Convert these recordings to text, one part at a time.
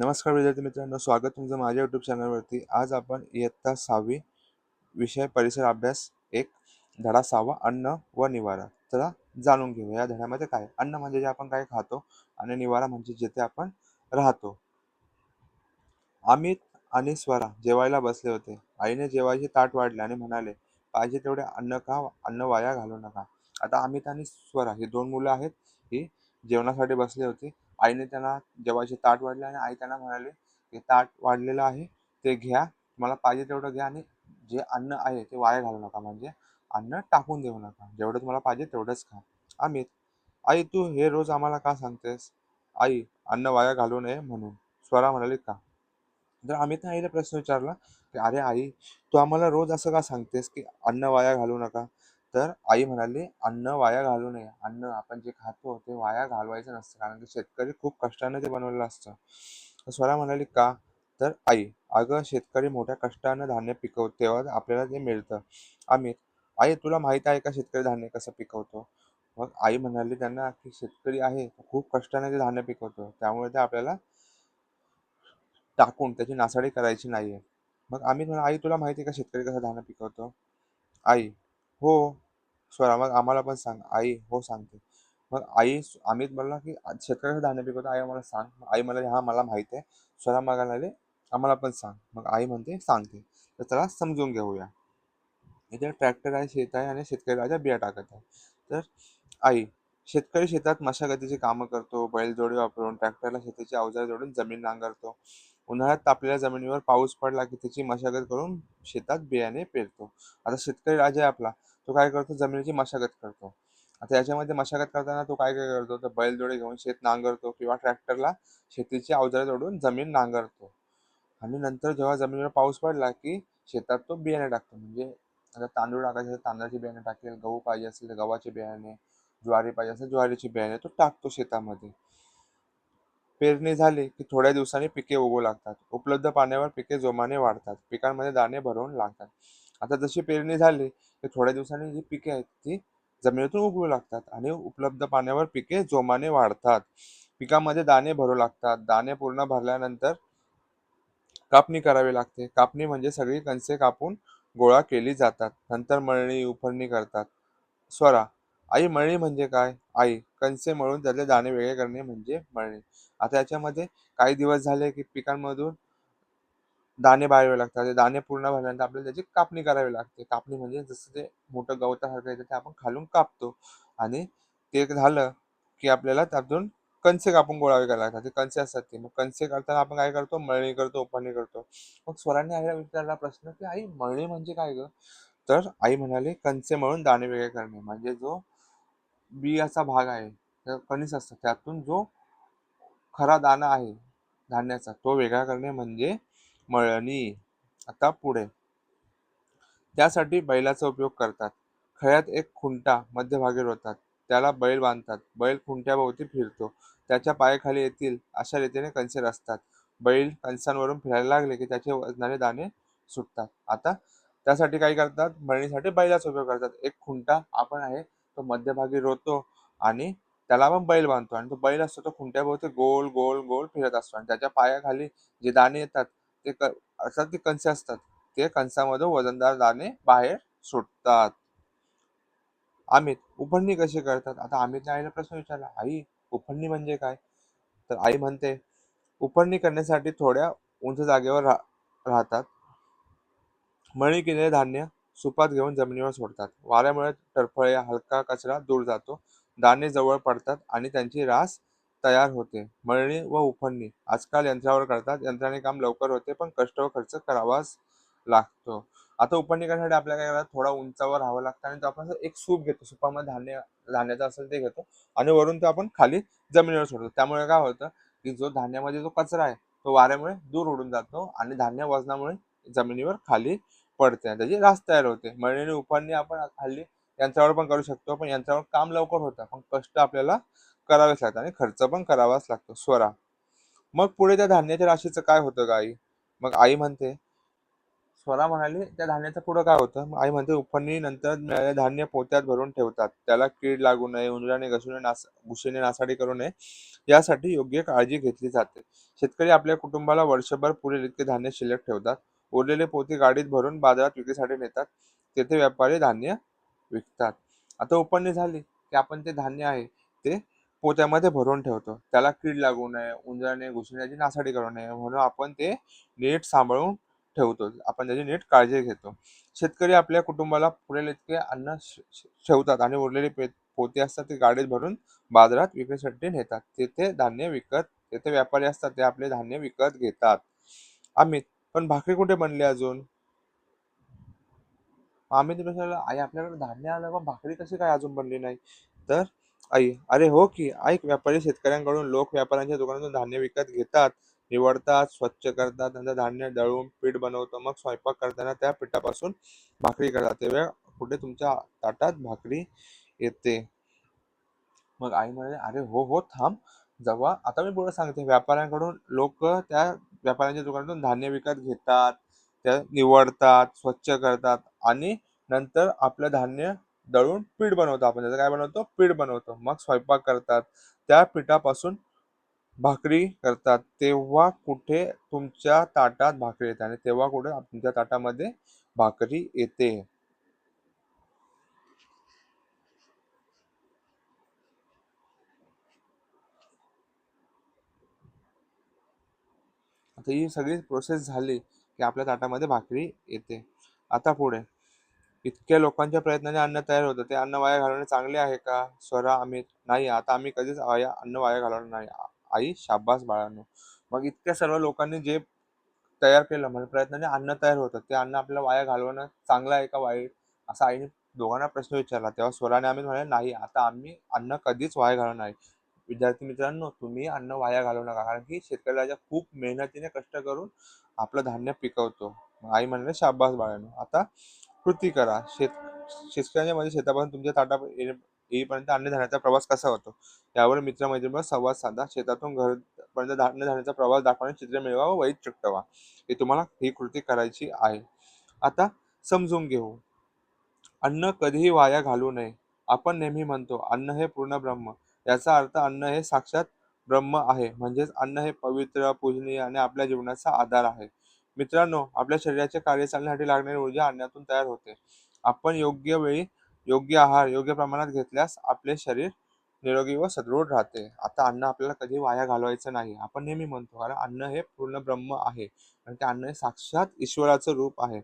नमस्कार विद्यार्थी मित्रांनो, स्वागत तुमचं माझ्या यूट्यूब चॅनलवरती. आज आपण इयत्ता 6वी विषय परिसर अभ्यास एक धडा 6वा अन्न व निवारा. चला जाणून घेऊ या धड्यामध्ये काय. अन्न म्हणजे जे आपण काय खातो आणि निवारा म्हणजे जिथे आपण राहतो. अमित आणि स्वरा जेवायला बसले होते. आईने जेवायचे ताट वाढले आणि म्हणाले, पाहिजे तेवढे अन्न खा, अन्न वाया घालू नका. आता अमित आणि स्वरा ही दोन मुलं आहेत. ही जेवणासाठी बसले होते. आईने त्यांना जेवायचे ताट वाढले आणि आई त्यांना म्हणाली, "हे ताट वाढलेलं आहे, ते घ्या. तुम्हाला पाहिजे तेवढं घ्या आणि जे अन्न आहे ते वाया घालू नका. म्हणजे अन्न टाकून देऊ नका. जेवढं तुम्हाला पाहिजे तेवढंच खा." अमित: आई, तू हे रोज आम्हाला का सांगतेस? आई: अन्न वाया घालू नये म्हणून. स्वरा म्हणाली, का? तर अमितने आईला प्रश्न विचारला, की "अरे आई, तू आम्हाला रोज असं का सांगतेस, की अन्न वाया घालू नका?" तर आई म्हणाली, "अन्न वाया घालू नये. अन्न आपण जे खातो ते वाया घालवायचं नसतं. कारण की शेतकरी खूप कष्टाने ते बनवलेलं असतं." तर स्वरा म्हणाली, "का?" तर आई: "अगं, शेतकरी मोठ्या कष्टानं धान्य पिकवतो तेव्हा आपल्याला ते मिळतं." अमित: "आई, तुला माहीत आहे का शेतकरी धान्य कसं पिकवतो?" मग आई म्हणाली त्यांना, की "शेतकरी आहे, तो खूप कष्टाने ते धान्य पिकवतो. त्यामुळे ते आपल्याला टाकून त्याची नासाडी करायची नाहीये." मग अमित म्हणाला, "आई, तुला माहिती आहे का शेतकरी कसं धान्य पिकवतो?" आई: "हो." स्वरा: "मग आम्हाला पण सांग." आई: "हो, सांगते." मग अमित बोलला, की "शेतकरी कसं धान्य पिकवतो आई आम्हाला सांग." आई म्हणाली, "हां, मला माहिती आहे." स्वरा म्हणाले, "आम्हाला पण सांग." मग आई म्हणते, "सांगते." तर चला समजून घेऊया. इथे ट्रॅक्टर आहे, शेत आहे आणि शेतकरी राजा बिया टाकत आहे. तर आई: शेतकरी शेतात मशागतीची कामं करतो. बैलजोडी वापरून ट्रॅक्टरला शेतीची अवजारे जोडून जमीन नांगरतो. उन्हाळ्यात तापलेल्या जमिनीवर पाऊस पडला की त्याची मशागत करून शेतात बियाणे पेरतो. आता शेतकरी राजा आहे आपला, तो काय करतो? जमिनीची मशागत करतो. आता याच्यामध्ये मशागत करताना तो काय काय करतो? तर बैलजोडी घेऊन शेत नांगरतो किंवा ट्रॅक्टरला शेतीची अवजारे जोडून जमीन नांगरतो. आणि नंतर जेव्हा जमिनीवर पाऊस पडला की शेतात तो बियाणे टाकतो. म्हणजे आता तांदूळ टाकायचे तर तांदळाचे बियाणे टाकेल, गहू पाहिजे असेल तर गव्हाचे बियाणे, ज्वारी पाहिजे असेल ज्वारीची बियाणे तो टाकतो शेतामध्ये. पेरणी झाली की थोड्या दिवसांनी पिके उगवू लागतात. उपलब्ध पाण्यावर पिके जोमाने वाढतात. पिकांमध्ये दाणे भरवून लागतात. आता जशी पेरणी झाली की थोड्या दिवसांनी जी पिके आहेत ती जमिनीतून उगवू लागतात आणि उपलब्ध पाण्यावर पिके जोमाने वाढतात. पिकामध्ये दाणे भरू लागतात. दाणे पूर्ण भरल्यानंतर कापणी करावी लागते. कापणी म्हणजे सगळी कणसे कापून गोळा केली जातात. नंतर मळणी, उफणणी करतात. स्वरा: आई, मळणी म्हणजे काय? आई: कणसे मळून त्यातले दाणे वेगळे करणे म्हणजे मळणी. आता याच्यामध्ये काही दिवस झाले की पिकांमधून दाणे बाळावे लागतात. ते दाणे पूर्ण भरल्यानंतर आपल्याला त्याची कापणी करावी लागते. कापणी म्हणजे जसं ते मोठं गवतासारखं येतं ते आपण खालून कापतो आणि ते झालं की आपल्याला त्यातून कणसे कापून गोळा करावे लागतात. ते कणसे असतात ते. मग कणसे करताना आपण काय करतो? मळणी करतो, उफणणी करतो. मग स्वरांनी आईला विचारला प्रश्न, की "आई, मळणी म्हणजे काय गं?" तर आई म्हणाली, "कणसे मळून दाणे वेगळे करणे." म्हणजे जो बियाचा भाग आहे, तर कणीस असतं त्यातून जो खरा दाणा आहे धान्याचा तो वेगळा करणे म्हणजे मळणी. आता पुढे त्यासाठी बैलाचा उपयोग करतात. खळ्यात एक खुंटा मध्यभागी रोवतात. त्याला बैल बांधतात. बैल खुंट्याभोवती फिरतो. त्याच्या पायाखाली येतील अशा रीतीने कणसे रचतात. बैल कणसांवरून फिरायला लागले की त्याचे वजनाने दाणे सुटतात. आता त्यासाठी काय करतात? मळणीसाठी बैलाचा उपयोग करतात. एक खुंटा आपण आहे तो मध्यभागी रोवतो आणि त्याला आपण बैल बांधतो आणि तो बैल असतो तो खुंट्याभोवती गोल गोल गोल फिरत असतो आणि त्याच्या पायाखाली जे दाणे येतात ते अर्थात ते कणसे असतात. ते कणसामधून वजनदार दाणे बाहेर सुटतात. अमित: उफणणी कशी करतात? आता अमितने आईला प्रश्न विचारला, "आई, उफणणी म्हणजे काय?" तर आई म्हणते, "उफणणी करण्यासाठी थोड्या उंच जागेवर राहतात. मळणी केलेले धान्य सुपात घेऊन जमिनीवर सोडतात. वाऱ्यामुळे टरफळे, हलका कचरा दूर जातो. दाणे जवळ पडतात आणि त्यांची रास तयार होते. मळणी व उफणणी आजकाल यंत्रावर करतात. यंत्राने काम लवकर होते, पण कष्ट व खर्च करावाच लागतो. आता उफणणी करण्यासाठी आपल्याला काय करायला थोडा उंचावर राहावं लागतं आणि तो आपण असं एक सूप घेतो. सुपामध्ये धान्याचं असेल ते घेतो आणि वरून ते आपण खाली जमिनीवर सोडतो. त्यामुळे काय होतं, की जो धान्यामध्ये जो कचरा आहे, तो वाऱ्यामुळे दूर उडून जातो आणि धान्य वजनामुळे जमिनीवर खाली पडते आणि त्याची रास तयार होते. मळणी आणि उफणणी आपण हल्ली यंत्रावर पण करू शकतो, पण यंत्रावर काम लवकर होतं, पण कष्ट आपल्याला करावेच लागतात आणि खर्च पण करावाच लागतो. स्वरा: मग पुढे त्या धान्याच्या राशीचं काय होतं ग आई? मग आई म्हणते, स्वरा म्हणाली, त्या धान्याचं पुढं काय होतं? मग आई म्हणते, उफणीनंतर मिळालेले धान्य पोत्यात भरून ठेवतात. त्याला कीड लागू नये, उंदराने घुशीने नासाडी करू नये, यासाठी योग्य काळजी घेतली जाते. शेतकरी आपल्या कुटुंबाला वर्षभर पुरेल इतके धान्य शिल्लक ठेवतात. उरलेले पोते गाडीत भरून बाजारात विक्रीसाठी नेतात. तेथे व्यापारी धान्य विकतात. आता उफणणी झाली की आपण ते धान्य आहे ते पोत्यामध्ये भरून ठेवतो. त्याला कीड लागू नये, उंदराने घुसण्याची नासाडी करू नये म्हणून आपण ते नीट सांभाळून ठेवतो. आपण त्याची नीट काळजी घेतो. शेतकरी आपल्या कुटुंबाला पुरेल इतके अन्न ठेवतात आणि उरलेले पोते असतात ते गाडीत भरून बाजारात विक्रीसाठी नेतात. तेथे व्यापारी असतात ते आपले धान्य विकत घेतात. अमित, पण भाकरी कुठे बनली अजून? आम्ही तर विचारलं, आई आपल्याकडे धान्य आलं पण भाकरी कशी काय अजून बनली नाही? तर आई, अरे हो की, ऐक, व्यापारी शेतकऱ्यांकडून लोक व्यापाऱ्यांच्या दुकानातून धान्य विकत घेतात, निवडतात, स्वच्छ करतात, नंतर धान्य दळून पीठ बनवतो, मग स्वयंपाक करताना त्या पिठापासून भाकरी करतात. तेव्हा कुठे तुमच्या ताटात भाकरी येते. मग आई म्हणाले, अरे हो हो, थांब. जेव्हा आता मी पुढे सांगते, व्यापाऱ्यांकडून लोक त्या व्यापाऱ्यांच्या दुकानातून धान्य विकत घेतात, त्या निवडतात, स्वच्छ करतात आणि नंतर आपलं धान्य दळून पीठ बनवतो. आपण त्याचं काय बनवतो? पीठ बनवतो. मग स्वयंपाक करतात. त्या पिठापासून भाकरी करतात. तेव्हा कुठे तुमच्या ताटात भाकरी येते आणि तेव्हा कुठे तुमच्या ताटामध्ये भाकरी येते. आता ही सगळी प्रोसेस झाली की आपल्या ताटामध्ये भाकरी येते. आता पुढे, इतक्या लोकांच्या प्रयत्नाने अन्न तयार होतं. ते अन्न वाया घालवणे चांगले आहे का? स्वरा, अमित, नाही, आता आम्ही कधीच अन्न वाया घालवणार नाही. आई, शाब्बास बाळांनो. मग इतक्या सर्व लोकांनी जे तयार केलं, म्हणजे प्रयत्नाने अन्न तयार होतं, ते अन्न आपल्याला वाया घालवणं चांगलं आहे का वाईट? असा आईने दोघांना प्रश्न विचारला. तेव्हा स्वराने अमित म्हणाले, नाही, आता आम्ही अन्न कधीच वाया घालवणार नाही. विद्यार्थी मित्रांनो, तुम्ही अन्न वाया घालवू नका, कारण की शेतकरी राजा खूप मेहनतीने कष्ट करून आपलं धान्य पिकवतो. मग आई म्हणाले, शाब्बास बाळांनो. आता कृती करा. शेतकऱ्यांच्या मध्ये शेतापासून तुमच्या येईपर्यंत अन्नधान्याचा प्रवास कसा होतो, यावर मित्रमैत्रिणींबरोबर संवाद साधा. शेतातून घरापर्यंत अन्नधान्याचा प्रवास दाखवणे चित्र मिळवा व वहीत चिकटवा. हे तुम्हाला ही कृती करायची आहे. आता समजून घेऊ. अन्न कधीही वाया घालू नये. आपण नेहमी म्हणतो, अन्न हे पूर्ण ब्रह्म. याचा अर्थ अन्न हे साक्षात ब्रह्म आहे. म्हणजेच अन्न हे पवित्र, पूजनीय आणि आपल्या जीवनाचा आधार आहे. मित्रांनो, आपल्या शरीराचे कार्य चालण्यासाठी लागणारी ऊर्जा अन्नातून तयार होते. आपण योग्य वेळी योग्य आहार योग्य प्रमाणात घेतल्यास आपले शरीर निरोगी व सदृढ राहते. आता अन्न आपल्याला कधी वाया घालवायचं नाही. आपण नेहमी म्हणतो, कारण अन्न हे पूर्ण ब्रह्म आहे आणि ते अन्न हे साक्षात ईश्वराचं रूप आहे.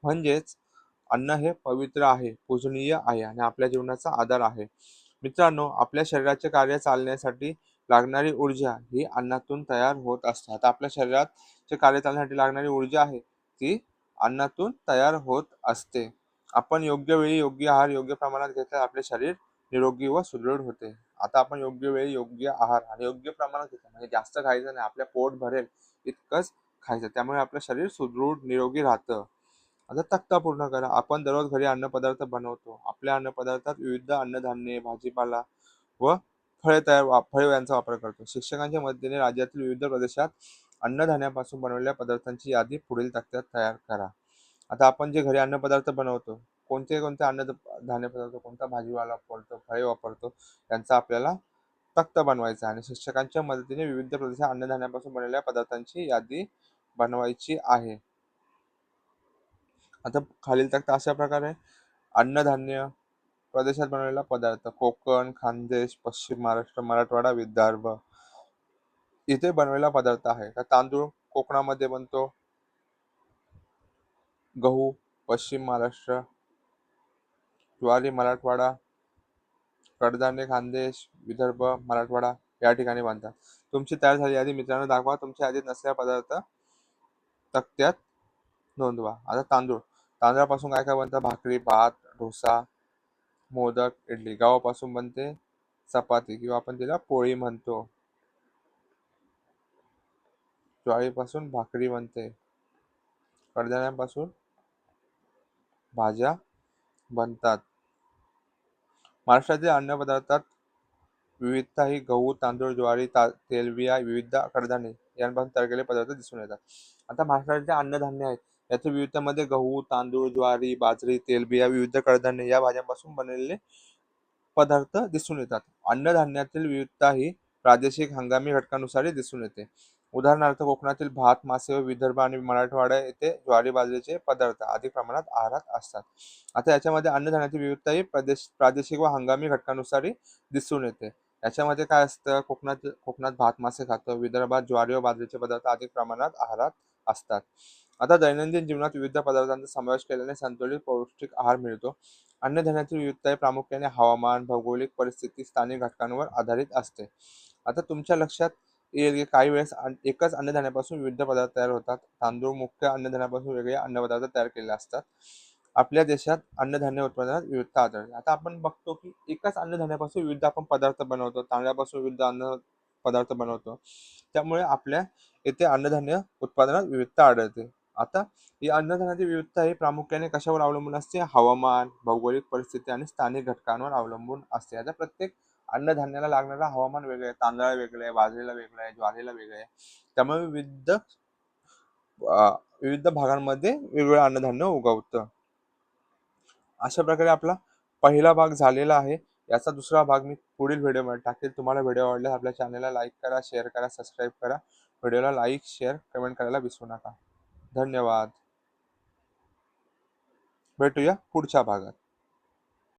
म्हणजेच अन्न हे पवित्र आहे, पूजनीय आहे आणि आपल्या जीवनाचा आधार आहे. मित्रांनो, आपल्या शरीराचे कार्य चालण्यासाठी लागणारी ऊर्जा ही अन्नातून तयार होत असते. आता आपल्या शरीराचे कार्य चालण्यासाठी लागणारी ऊर्जा आहे ती अन्नातून तयार होत असते. आपण योग्य वेळी योग्य आहार योग्य प्रमाणात घेतल्यास आपले शरीर निरोगी व सुदृढ होते. आता आपण योग्य वेळी योग्य आहार आणि योग्य प्रमाणात घेतलं, म्हणजे जास्त खायचं नाही, आपल्या पोट भरेल इतकंच खायचं. त्यामुळे आपलं शरीर सुदृढ निरोगी राहतं. आता तक्ता पूर्ण करा. आपण दररोज घरी अन्नपदार्थ बनवतो. आपल्या अन्नपदार्थात विविध अन्नधान्ये, भाजीपाला व फळे यांचा वापर करतो. शिक्षकांच्या मदतीने राज्यातील विविध प्रदेशात अन्नधान्यापासून बनवलेल्या पदार्थांची यादी पुढील तक्त्यात तयार करा. आता आपण जे घरी अन्नपदार्थ बनवतो, कोणते कोणते धान्य पदार्थ, कोणता भाजीपाला वापरतो, फळे वापरतो, यांचा आपल्याला तक्ता बनवायचा आणि शिक्षकांच्या मदतीने विविध प्रदेशात अन्नधान्यापासून बनवलेल्या पदार्थांची यादी बनवायची आहे. आता खालील तक्ता अशा प्रकारे: अन्नधान्य प्रदेशात बनवलेला पदार्थ: कोकण, खानदेश, पश्चिम महाराष्ट्र, मराठवाडा, विदर्भ इथे बनवलेला पदार्थ आहे. तर तांदूळ कोकणामध्ये बनतो, गहू पश्चिम महाराष्ट्र, ज्वारी मराठवाडा, कडधान्य खानदेश, विदर्भ, मराठवाडा या ठिकाणी बनतात. तुमची तयार झालेली यादी मित्रांनो दाखवा. तुमच्या यादीत नसलेला पदार्थ तक्त्यात नोंदवा. आता तांदूळ, तांदळापासून काय काय बनतं? भाकरी, भात, डोसा, मोदक, इडली. गव्हापासून बनते चपाती किंवा आपण तिला पोळी म्हणतो. ज्वारीपासून भाकरी बनते. कडधान्यांपासून भाज्या बनतात. महाराष्ट्रातील अन्नपदार्थात विविधता ही गहू, तांदूळ, ज्वारी, तेलबिया, विविध कडधान्ये यांपासून तयार केलेले पदार्थ दिसून येतात. आता महाराष्ट्राचे अन्नधान्य आहेत याच्या विविधतेमध्ये गहू, तांदूळ, ज्वारी, बाजरी, तेलबिया, विविध कडधान्य या भाज्यांपासून बनवलेले पदार्थ दिसून येतात. अन्नधान्यातील विविधता ही प्रादेशिक हंगामी घटकानुसारही दिसून येते. उदाहरणार्थ कोकणातील भात, मासे व विदर्भ आणि मराठवाडा येथे ज्वारी बाजरीचे पदार्थ अधिक प्रमाणात आहारात असतात. आता याच्यामध्ये अन्नधान्याची विविधता ही प्रादेशिक व हंगामी घटकानुसारही दिसून येते. याच्यामध्ये काय असतं, कोकणात भात मासे खातो, विदर्भात ज्वारी व बाजरीचे पदार्थ अधिक प्रमाणात आहारात असतात. आता दैनंदिन जीवनात विविध पदार्थांचा समावेश केल्याने संतुलित पौष्टिक आहार मिळतो. अन्नधान्याची विविधता ही प्रामुख्याने हवामान, भौगोलिक परिस्थिती, स्थानिक घटकांवर आधारित असते. आता तुमच्या लक्षात येईल की काही वेळेस एकच अन्नधान्यापासून विविध पदार्थ तयार होतात. तांदूळ मुख्य अन्नधान्यापासून वेगळे अन्नपदार्थ तयार केलेले असतात. आपल्या देशात अन्नधान्य उत्पादनात विविधता आढळते. आता आपण बघतो की एकाच अन्नधान्यापासून विविध आपण पदार्थ बनवतो. तांदळापासून विविध अन्न पदार्थ बनवतो. त्यामुळे आपल्या येथे अन्नधान्य उत्पादनात विविधता आढळते. आता ही अन्नधान्याची विविधता ही प्रामुख्याने कशावर अवलंबून असते? हवामान, भौगोलिक परिस्थिती आणि स्थानिक घटकांवर अवलंबून असते. आता प्रत्येक अन्नधान्याला लागणारं हवामान वेगळं आहे. तांदळाला वेगळं आहे, बाजरीला वेगळं आहे, ज्वारीला वेगळं आहे. त्यामुळे विविध भागांमध्ये वेगवेगळं अन्नधान्य उगवतं. अशा प्रकारे आपला पहिला भाग झालेला आहे. याचा दुसरा भाग मी पुढील व्हिडिओमध्ये टाकेल. तुम्हाला व्हिडिओ आवडल्यास आपल्या चॅनलला लाईक करा, शेअर करा, सबस्क्राईब करा. व्हिडिओला लाईक, शेअर, कमेंट करायला विसरू नका. धन्यवाद. भेटूया पुढच्या भागात.